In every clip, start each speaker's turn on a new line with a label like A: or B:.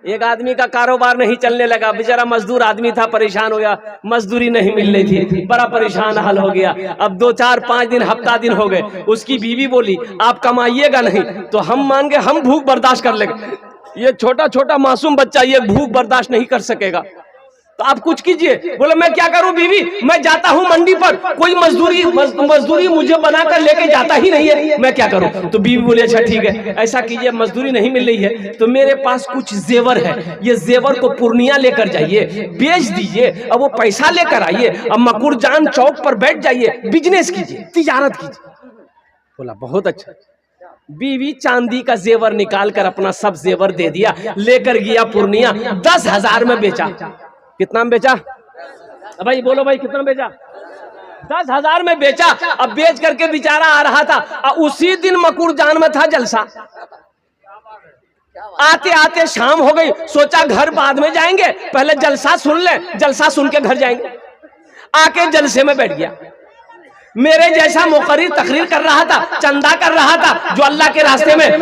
A: एक आदमी का कारोबार नहीं चलने लगा, बेचारा मजदूर आदमी था, परेशान हो गया, मजदूरी नहीं मिल रही थी, बड़ा परेशान हाल हो गया। अब 2 4 5 दिन हफ्ता दिन हो गए, उसकी बीवी बोली आप कमाइएगा नहीं तो हम मान के हम भूख बर्दाश्त कर लेंगे। ये छोटा छोटा मासूम बच्चा ये भूख बर्दाश्त नहीं कर सकेगा, तो आप कुछ कीजिए। बोले मैं क्या करूं बीवी, मैं जाता हूं मंडी पर, कोई मजदूरी मुझे बनाकर लेके जाता ही नहीं है, मैं क्या करूं। तो बीवी बोली अच्छा ठीक है, ऐसा कीजिए, मजदूरी नहीं मिल रही है तो मेरे पास कुछ जेवर है, ये जेवर को पूर्णिया लेकर जाइए, बेच दीजिए, अब वो पैसा लेकर आइए, अब मकुरजान चौक पर बैठ जाइए, बिजनेस कीजिए, तिजारत कीजिए। बोला बहुत अच्छा। बीवी चांदी का जेवर निकाल कर अपना सब जेवर दे दिया, लेकर गया पूर्णिया, 10,000 में बेचा। कितना में बेचा भाई, बोलो भाई कितना बेचा? 10,000 में बेचा। अब बेच करके बेचारा आ रहा था, उसी दिन मकुरजान में था जलसा। आते आते शाम हो गई, सोचा घर बाद में जाएंगे, पहले जलसा सुन ले, जलसा सुन के घर जाएंगे। आके जलसे में बैठ गया। मेरे जैसा मुकर्रिर तकरीर कर रहा था, चंदा कर रहा था, जो अल्लाह के रास्ते में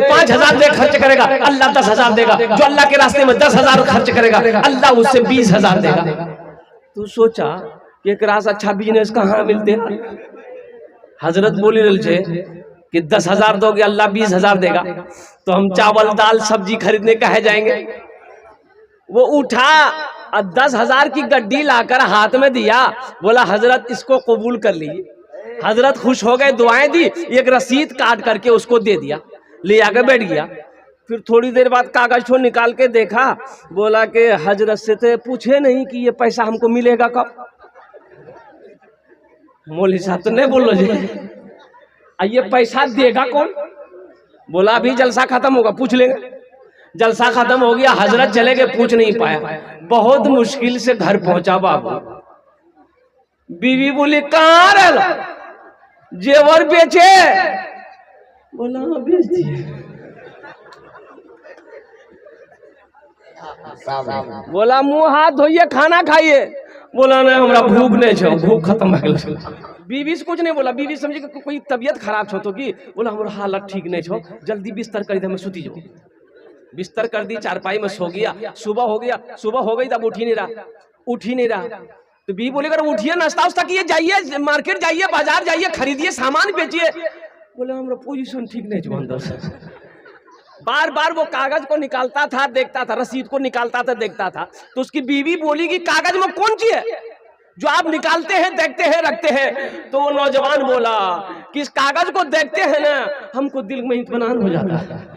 A: 5,000 दे खर्च करेगा अल्लाह 10,000 देगा, जो अल्लाह के रास्ते में 10,000 खर्च करेगा अल्लाह उससे 20,000 देगा। तू सोचा कि एक रास अच्छा बिजनेस कहाँ मिलते हैं। हजरत बोली रल छे कि 10,000 दोगे अल्लाह 20,000 देगा, तो हम चावल दाल सब्जी खरीदने कहे जाएंगे। वो उठा और 10,000 की गड्डी लाकर हाथ में दिया, बोला हजरत इसको कबूल कर लीजिए। हजरत खुश हो गए, दुआएं दी, एक रसीद काट करके उसको दे दिया, ले आकर बैठ गया। फिर थोड़ी देर बाद कागज को निकाल के देखा, बोला कि हजरत से तो पूछे नहीं कि ये पैसा हमको मिलेगा कब। मौलवी साहब तो नहीं बोलो जी, ये पैसा देगा कौन? बोला अभी जलसा खत्म होगा पूछ लेंगे। जलसा खत्म हो गया, हजरत चले गए, पूछ नहीं पाया। बहुत मुश्किल से घर पहुंचा बाबू। बीवी बोली कहाँ रहा, जेवर बेचे? बोला बेच दिए। बोला मुंह हाथ धोइए, खाना खाइए। बोला नहीं हमरा भूख नहीं छो, भूख खत्म हो गई। बीवी से कुछ नहीं बोला, बीवी समझी कि कोई तबीयत खराब छो तो की। बोला हमारा हालत ठीक नहीं छो, जल्दी बिस्तर कर दे, मैं सुती जाऊं। बिस्तर कर दी, चारपाई में सो गया। सुबह हो गया, सुबह हो गई तब उठ ही नहीं रहा। तो बीवी बोले अगर उठिए, नाश्ता उस्ता किए, जाइए मार्केट जाइए, बाजार जाइए, खरीदिए, सामान बेचिए। बोले हमारा पोजीशन ठीक नहीं छो। बार बार वो कागज को निकालता था, देखता था, रसीद को निकालता था, देखता था। तो उसकी बीवी बोली कि कागज में कौन सी है जो आप निकालते हैं, देखते हैं, रखते हैं? तो वो नौजवान बोला कि इस कागज को देखते हैं ना, हमको दिल में इत्मीनान हो जाता है।